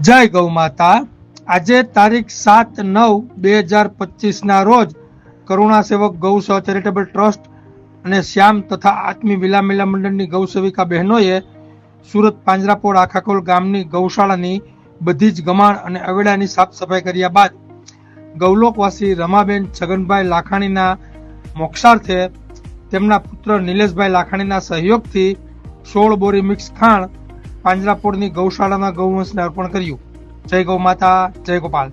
જય ગૌ માતા। આજે તારીખ 7/9/2025 ના રોજ કરુણા સેવક ગૌ સેવા ચેરિટેબલ ટ્રસ્ટ અને શ્યામ તથા આત્મી વિલા મેલા મંડળની ગૌ સેવિકા બહેનોએ સુરત પાંજરાપોળ આખાકોલ ગામની ગૌશાળાની બધી જ ગમાણ અને અવેડાની સાફ સફાઈ કર્યા બાદ ગૌલોકવાસી રમાબેન છગનભાઈ લાખાણીના મોક્ષાર્થે તેમના પુત્ર નિલેશભાઈ લાખાણીના સહયોગથી 16 બોરી મિક્સ ખાણ પાંજરાપોળની ગૌશાળાના ગૌવંશને અર્પણ કર્યું। જય ગૌ માતા, જય ગોપાલ।